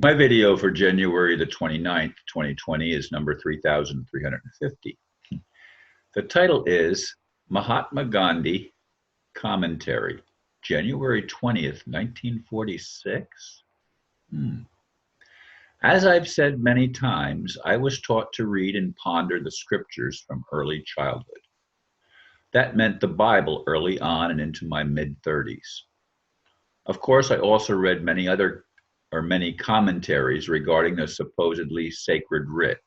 My video for January the 29th, 2020 is number 3350. The title is Mahatma Gandhi Commentary, January 20th, 1946. As I've said many times, I was taught to read and ponder the scriptures from early childhood. That meant the Bible early on and into my mid-30s. Of course, I also read many commentaries regarding the supposedly sacred writ.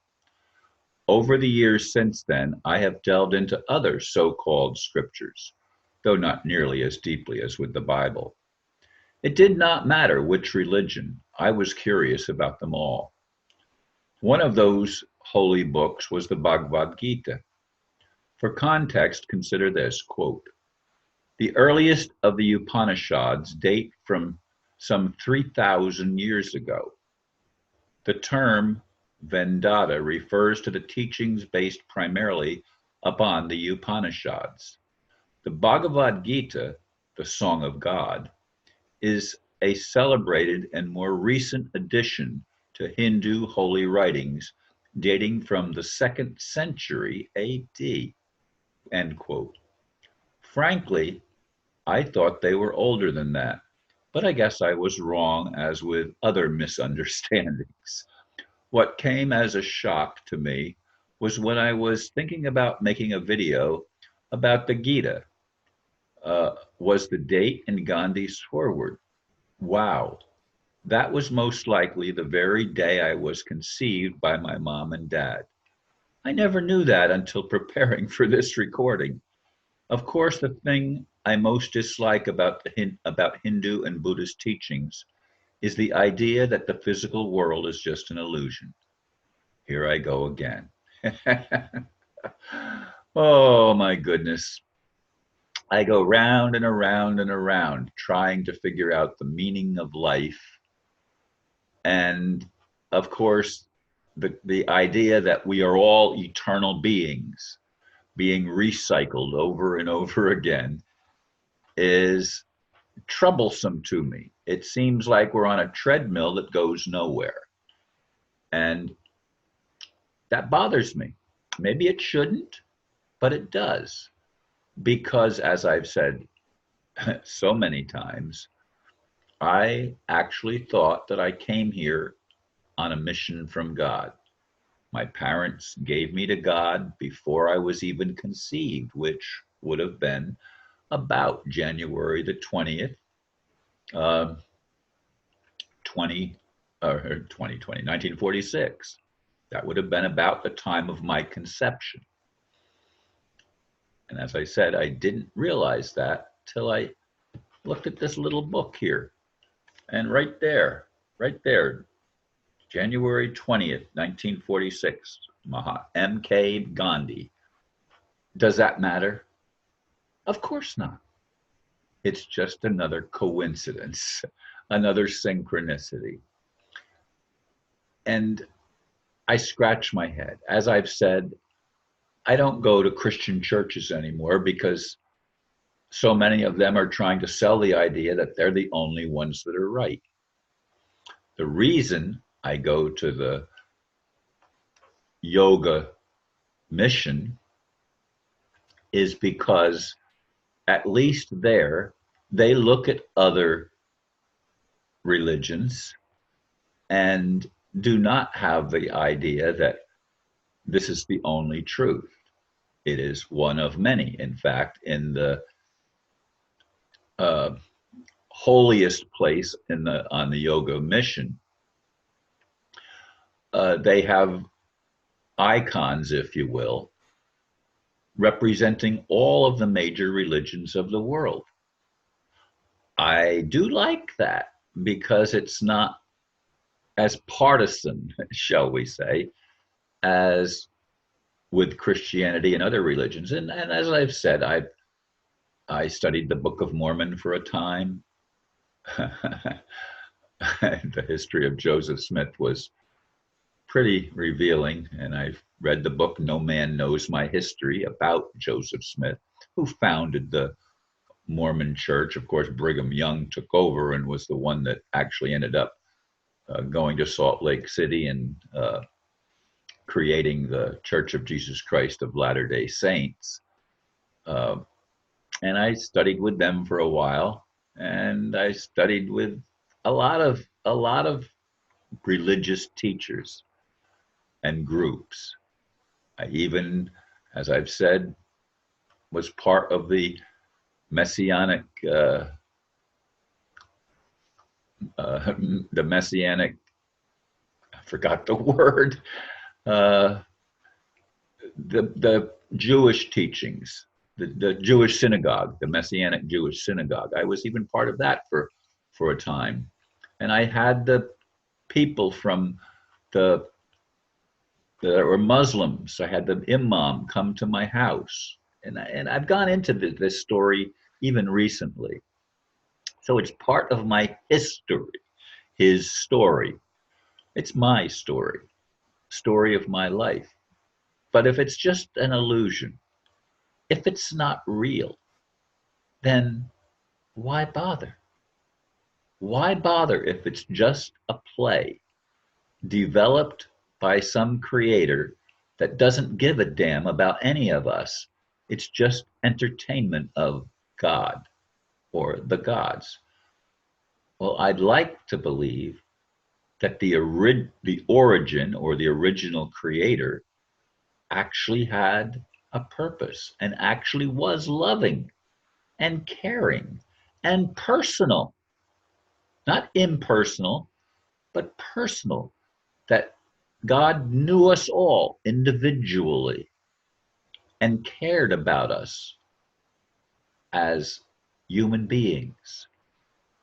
Over the years since then, I have delved into other so-called scriptures, though not nearly as deeply as with the Bible. It did not matter which religion, I was curious about them all. One of those holy books was the Bhagavad Gita. For context, consider this, quote, "The earliest of the Upanishads date from some 3,000 years ago. The term Vedanta refers to the teachings based primarily upon the Upanishads. The Bhagavad Gita, the Song of God, is a celebrated and more recent addition to Hindu holy writings dating from the 2nd century AD." End quote. Frankly, I thought they were older than that. But I guess I was wrong, as with other misunderstandings. What came as a shock to me was when I was thinking about making a video about the Gita, was the date in Gandhi's foreword. Wow, that was most likely the very day I was conceived by my mom and dad. I never knew that until preparing for this recording. Of course, the thing I most dislike about Hindu and Buddhist teachings is the idea that the physical world is just an illusion. Here I go again. Oh my goodness. I go round and around and around trying to figure out the meaning of life. And of course, the idea that we are all eternal beings being recycled over and over again is troublesome to me. It seems like we're on a treadmill that goes nowhere. And that bothers me. Maybe it shouldn't, but it does. Because as I've said so many times, I actually thought that I came here on a mission from God. My parents gave me to God before I was even conceived, which would have been about January the 20th, 1946. That would have been about the time of my conception. And as I said, I didn't realize that till I looked at this little book here. And right there, January 20th, 1946, M.K. Gandhi. Does that matter? Of course not. It's just another coincidence, another synchronicity. And I scratch my head. As I've said, I don't go to Christian churches anymore because so many of them are trying to sell the idea that they're the only ones that are right. The reason I go to the yoga mission is because at least there, they look at other religions and do not have the idea that this is the only truth. It is one of many. In fact, in the holiest place on the yoga mission, they have icons, if you will, representing all of the major religions of the world. I do like that because it's not as partisan, shall we say, as with Christianity and other religions. And as I've said, I studied the Book of Mormon for a time. The history of Joseph Smith was pretty revealing, and I've read the book No Man Knows My History about Joseph Smith, who founded the Mormon Church. Of course, Brigham Young took over and was the one that actually ended up going to Salt Lake City and creating the Church of Jesus Christ of Latter-day Saints. Uh, and I studied with them for a while, and I studied with a lot of religious teachers and groups. I even, as I've said, was part of the messianic, uh, the messianic. I forgot the word. Uh, the Jewish teachings, the Jewish synagogue, the Messianic Jewish synagogue. I was even part of that for a time, and I had the people from the that were Muslims. I had the imam come to my house, and I've gone into this story even recently. So it's part of my history, his story. It's my story of my life. But if it's just an illusion, if it's not real, then why bother? Why bother if it's just a play developed by some creator that doesn't give a damn about any of us? It's just entertainment of God or the gods. Well, I'd like to believe that the origin or the original creator actually had a purpose and actually was loving and caring and personal, not impersonal, but personal, that God knew us all individually and cared about us as human beings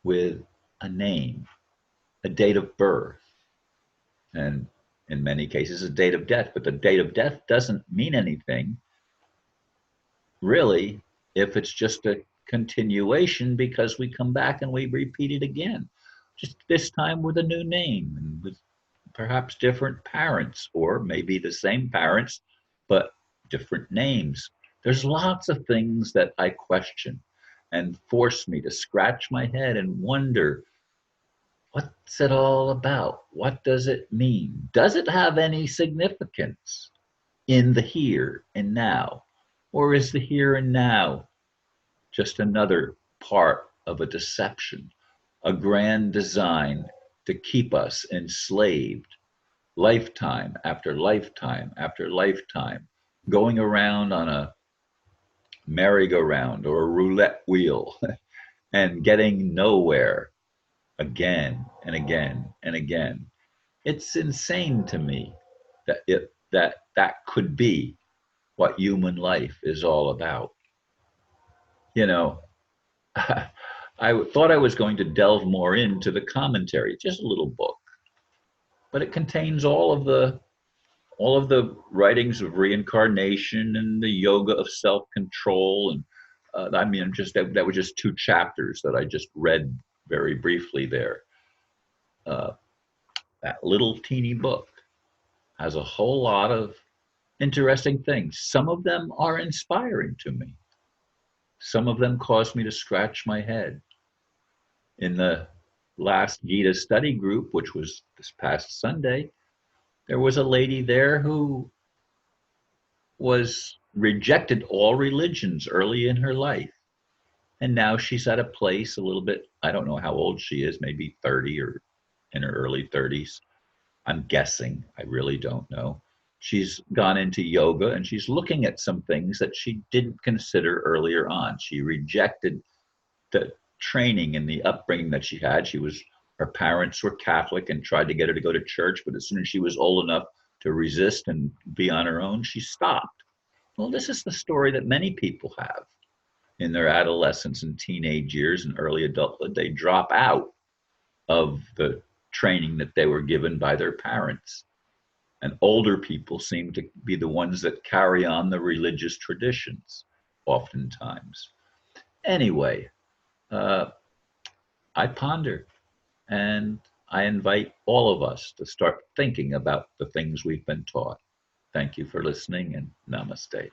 with a name, a date of birth, and in many cases, a date of death. But the date of death doesn't mean anything, really, if it's just a continuation, because we come back and we repeat it again, just this time with a new name and with perhaps different parents, or maybe the same parents, but different names. There's lots of things that I question and force me to scratch my head and wonder, what's it all about? What does it mean? Does it have any significance in the here and now? Or is the here and now just another part of a deception, a grand design to keep us enslaved, lifetime after lifetime after lifetime, going around on a merry-go-round or a roulette wheel and getting nowhere again and again and again? It's insane to me that could be what human life is all about. You know, I thought I was going to delve more into the commentary, just a little book, but it contains all of the writings of reincarnation and the yoga of self-control. And I mean, just that were just two chapters that I just read very briefly there. Uh, that little teeny book has a whole lot of interesting things. Some of them are inspiring to me. Some of them cause me to scratch my head. In the last Gita study group, which was this past Sunday, there was a lady there who was rejected all religions early in her life. And now she's at a place a little bit, I don't know how old she is, maybe 30 or in her early 30s. I'm guessing, I really don't know. She's gone into yoga and she's looking at some things that she didn't consider earlier on. She rejected the training and the upbringing that she had. Her parents were Catholic and tried to get her to go to church, but as soon as she was old enough to resist and be on her own, she stopped. Well, this is the story that many people have in their adolescence and teenage years and early adulthood. They drop out of the training that they were given by their parents. And older people seem to be the ones that carry on the religious traditions, oftentimes. Anyway, I ponder, and I invite all of us to start thinking about the things we've been taught. Thank you for listening, and namaste.